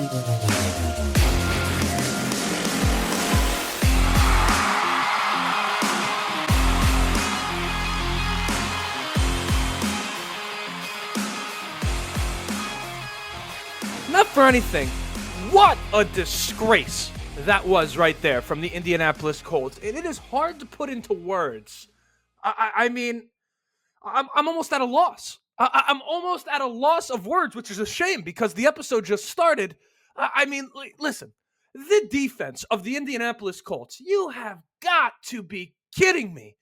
Not for anything. What a disgrace that was right there from the Indianapolis Colts. And it is hard to put into words. I mean, I'm almost at a loss. I'm almost at a loss of words, which is a shame because the episode just started. Listen, the defense of the Indianapolis Colts, you have got to be kidding me.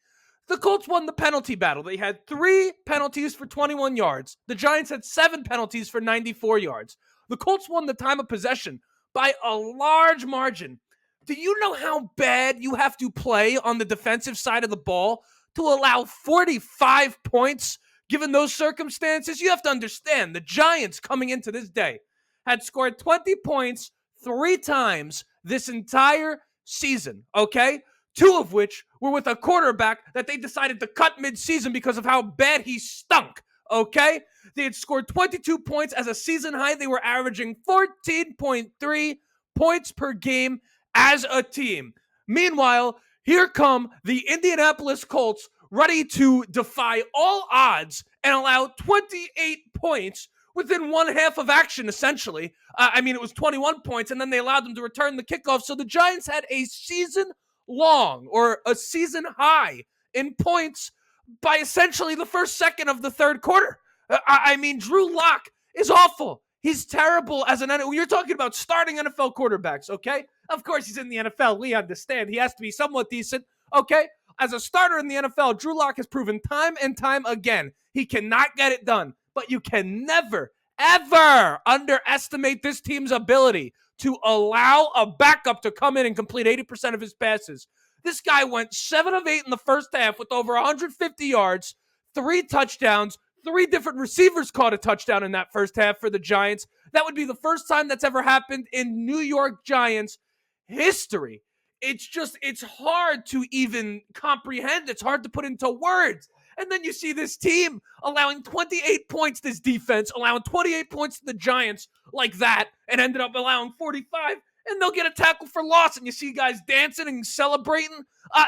The Colts won the penalty battle. They had 3 penalties for 21 yards. The Giants had 7 penalties for 94 yards. The Colts won the time of possession by a large margin. Do you know how bad you have to play on the defensive side of the ball to allow 45 points given those circumstances? You have to understand the Giants coming into this day had scored 20 points 3 times this entire season, okay? 2 of which were with a quarterback that they decided to cut mid-season because of how bad he stunk, okay? They had scored 22 points as a season high. They were averaging 14.3 points per game as a team. Meanwhile, here come the Indianapolis Colts ready to defy all odds and allow 28 points within one half of action, essentially. It was 21 points, and then they allowed them to return the kickoff. So the Giants had a season-long or a season-high in points by essentially the first second of the third quarter. Drew Lock is awful. He's terrible as an NFL. You're talking about starting NFL quarterbacks, okay? Of course, he's in the NFL. We understand. He has to be somewhat decent, okay? As a starter in the NFL, Drew Lock has proven time and time again he cannot get it done. But you can never, ever underestimate this team's ability to allow a backup to come in and complete 80% of his passes. This guy went 7 of 8 in the first half with over 150 yards, 3 touchdowns. 3 different receivers caught a touchdown in that first half for the Giants. That would be the first time that's ever happened in New York Giants history. It's hard to even comprehend. It's hard to put into words. And then you see this team allowing 28 points, this defense, allowing 28 points to the Giants like that, and ended up allowing 45, and they'll get a tackle for loss. And you see guys dancing and celebrating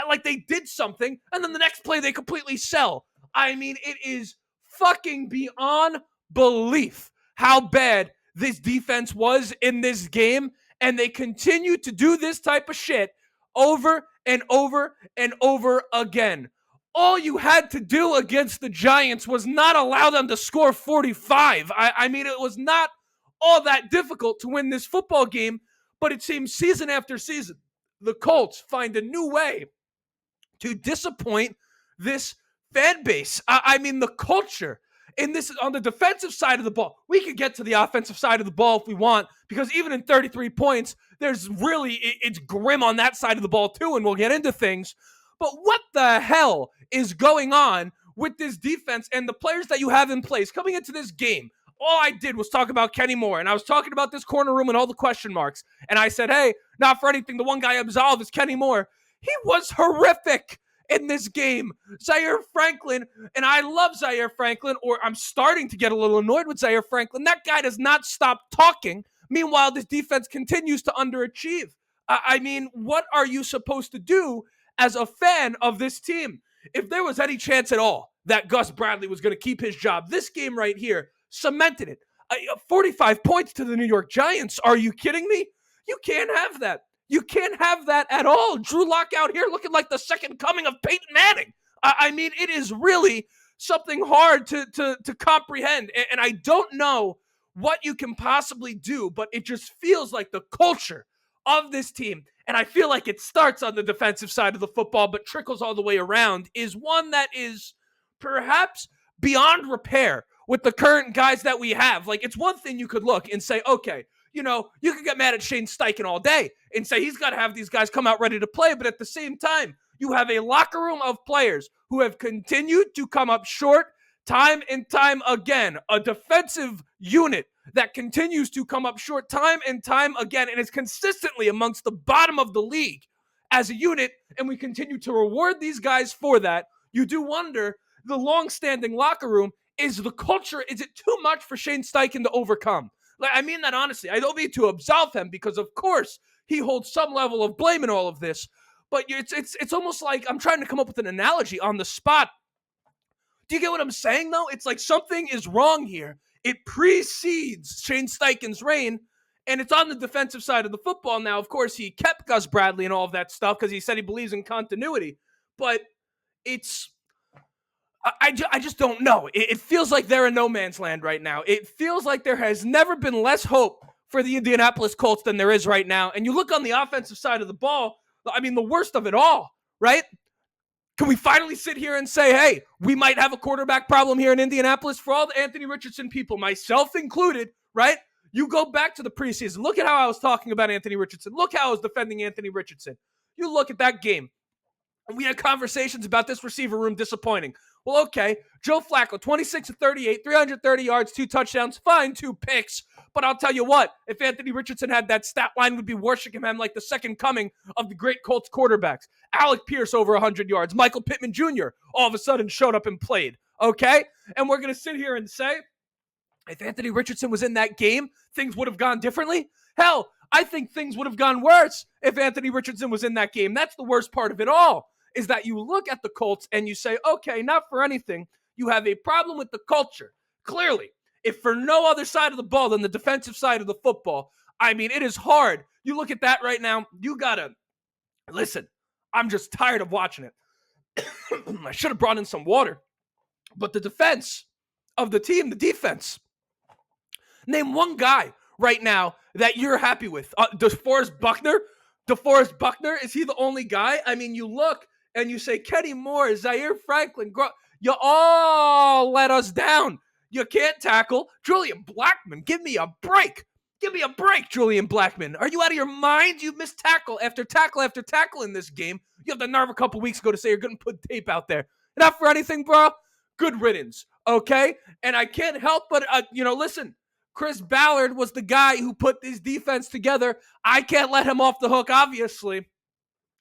like they did something, and then the next play they completely sell. It is fucking beyond belief how bad this defense was in this game, and they continue to do this type of shit over and over and over again. All you had to do against the Giants was not allow them to score 45. It was not all that difficult to win this football game, but it seems season after season, the Colts find a new way to disappoint this fan base. The culture in this on the defensive side of the ball. We could get to the offensive side of the ball if we want, because even in 33 points, it's grim on that side of the ball too, and we'll get into things. But what the hell is going on with this defense and the players that you have in place coming into this game? All I did was talk about Kenny Moore, and I was talking about this corner room and all the question marks. And I said, hey, not for anything, the one guy absolved is Kenny Moore. He was horrific in this game. Zaire Franklin, and I love Zaire Franklin, or I'm starting to get a little annoyed with Zaire Franklin. That guy does not stop talking. Meanwhile, this defense continues to underachieve. What are you supposed to do as a fan of this team? If there was any chance at all that Gus Bradley was going to keep his job, this game right here cemented it. 45 points to the New York Giants. Are you kidding me? You can't have that. You can't have that at all. Drew Lock out here looking like the second coming of Peyton Manning. It is really something hard to comprehend. And I don't know what you can possibly do, but it just feels like the culture of this team, and I feel like it starts on the defensive side of the football but trickles all the way around, is one that is perhaps beyond repair with the current guys that we have. Like, it's one thing you could look and say, okay, you could get mad at Shane Steichen all day and say he's got to have these guys come out ready to play, but at the same time, you have a locker room of players who have continued to come up short time and time again, a defensive unit that continues to come up short time and time again and is consistently amongst the bottom of the league as a unit, and we continue to reward these guys for that. You do wonder, the long-standing locker room, is the culture, is it too much for Shane Steichen to overcome? Like, I mean that honestly. I don't mean to absolve him because, of course, he holds some level of blame in all of this. But it's almost like I'm trying to come up with an analogy on the spot. Do you get what I'm saying, though? It's like something is wrong here. It precedes Shane Steichen's reign, and it's on the defensive side of the football now. Of course, he kept Gus Bradley and all of that stuff because he said he believes in continuity. But it's I just don't know. It feels like they're in no man's land right now. It feels like there has never been less hope for the Indianapolis Colts than there is right now. And you look on the offensive side of the ball, I mean, the worst of it all, right? Can we finally sit here and say, hey, we might have a quarterback problem here in Indianapolis? For all the Anthony Richardson people, myself included, right? You go back to the preseason. Look at how I was talking about Anthony Richardson. Look how I was defending Anthony Richardson. You look at that game. And we had conversations about this receiver room disappointing. Well, okay, Joe Flacco, 26 of 38, 330 yards, 2 touchdowns, fine, 2 picks. But I'll tell you what, if Anthony Richardson had that stat line, would be worshiping him like the second coming of the great Colts quarterbacks. Alec Pierce over 100 yards. Michael Pittman Jr. all of a sudden showed up and played, okay? And we're going to sit here and say, if Anthony Richardson was in that game, things would have gone differently? Hell, I think things would have gone worse if Anthony Richardson was in that game. That's the worst part of it all, is that you look at the Colts and you say, okay, not for anything, you have a problem with the culture. Clearly, if for no other side of the ball than the defensive side of the football, I mean, it is hard. You look at that right now, you gotta, listen, I'm just tired of watching it. I should have brought in some water. But the defense of the team, the defense, name one guy right now that you're happy with. DeForest Buckner? DeForest Buckner, is he the only guy? I mean, you look and you say, Kenny Moore, Zaire Franklin, you all let us down. You can't tackle. Julian Blackmon, give me a break. Give me a break, Julian Blackmon. Are you out of your mind? You've missed tackle after tackle after tackle in this game. You have the nerve a couple weeks ago to say you're going to put tape out there. Not for anything, bro. Good riddance, okay? And I can't help but, listen, Chris Ballard was the guy who put this defense together. I can't let him off the hook, obviously.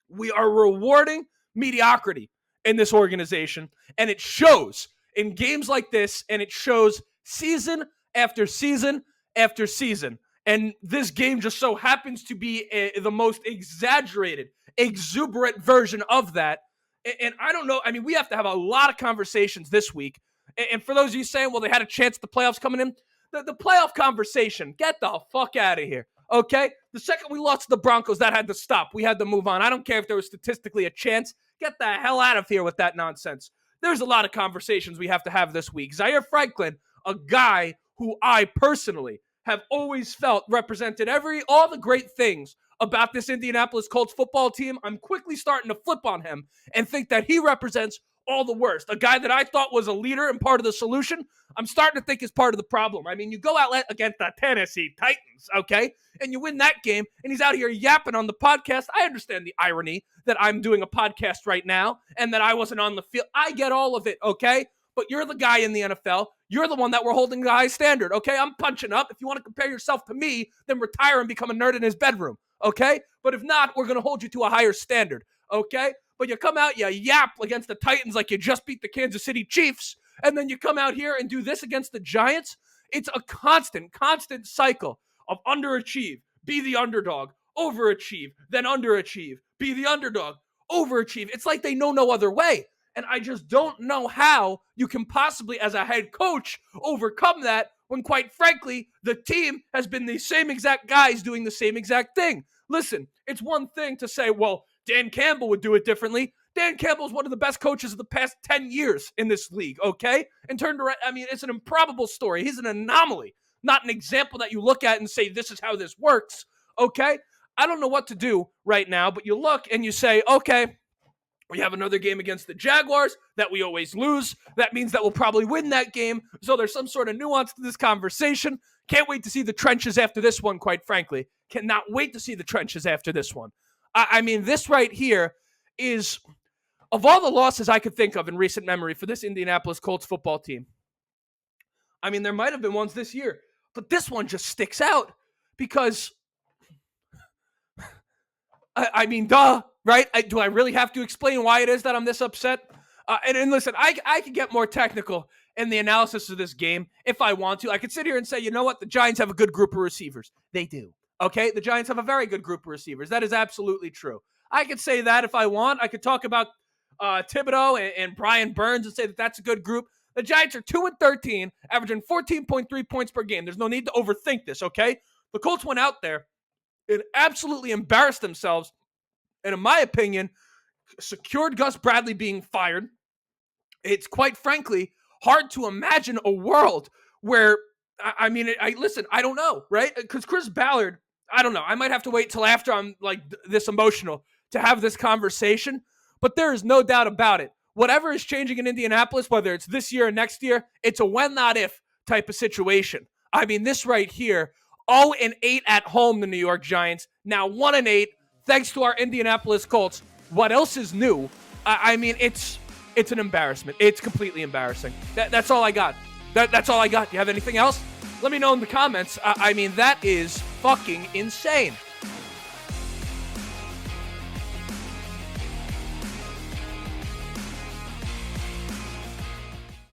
We are rewarding mediocrity in this organization, and it shows in games like this, and it shows season after season after season. And this game just so happens to be the most exaggerated, exuberant version of that. And I don't know. I mean, we have to have a lot of conversations this week. And for those of you saying, well, they had a chance at the playoffs coming in, the playoff conversation, get the fuck out of here, okay? The second we lost to the Broncos, that had to stop. We had to move on. I don't care if there was statistically a chance. Get the hell out of here with that nonsense. There's a lot of conversations we have to have this week. Zaire Franklin, a guy who I personally have always felt represented all the great things about this Indianapolis Colts football team. I'm quickly starting to flip on him and think that he represents all the worst. A guy that I thought was a leader and part of the solution, I'm starting to think is part of the problem. I mean, you go out against the Tennessee Titans, okay, and you win that game, and he's out here yapping on the podcast. I understand the irony that I'm doing a podcast right now and that I wasn't on the field. I get all of it, okay? But you're the guy in the NFL. You're the one that we're holding the high standard, okay? I'm punching up. If you want to compare yourself to me, then retire and become a nerd in his bedroom, okay? But if not, we're going to hold you to a higher standard, okay? But you come out, you yap against the Titans like you just beat the Kansas City Chiefs, and then you come out here and do this against the Giants. It's a constant cycle of underachieve, be the underdog, overachieve, then underachieve, be the underdog, overachieve. It's like they know no other way. And I just don't know how you can possibly, as a head coach, overcome that when, quite frankly, the team has been the same exact guys doing the same exact thing. Listen, it's one thing to say, well, Dan Campbell would do it differently. Dan Campbell's one of the best coaches of the past 10 years in this league, okay? And turned around, I mean, it's an improbable story. He's an anomaly, not an example that you look at and say, this is how this works, okay? I don't know what to do right now, but you look and you say, okay, we have another game against the Jaguars that we always lose. That means that we'll probably win that game. So there's some sort of nuance to this conversation. Can't wait to see the trenches after this one, quite frankly. Cannot wait to see the trenches after this one. I mean, this right here is, of all the losses I could think of in recent memory for this Indianapolis Colts football team, I mean, there might have been ones this year, but this one just sticks out because, I mean, duh, right? Do I really have to explain why it is that I'm this upset? And listen, I can get more technical in the analysis of this game if I want to. I could sit here and say, you know what? The Giants have a good group of receivers. They do. Okay? The Giants have a very good group of receivers. That is absolutely true. I could say that if I want. I could talk about Thibodeau and Brian Burns and say that that's a good group. The Giants are 2-13, averaging 14.3 points per game. There's no need to overthink this, okay? The Colts went out there and absolutely embarrassed themselves, and in my opinion, secured Gus Bradley being fired. It's quite frankly hard to imagine a world where, listen, I don't know, right? Because Chris Ballard, I don't know. I might have to wait till after I'm like this emotional to have this conversation, but there is no doubt about it. Whatever is changing in Indianapolis, whether it's this year or next year, it's a when, not if type of situation. I mean, this right here, 0-8 at home, the New York Giants. Now 1-8, thanks to our Indianapolis Colts. What else is new? It's an embarrassment. It's completely embarrassing. That's all I got. That's all I got. Do you have anything else? Let me know in the comments. That is fucking insane.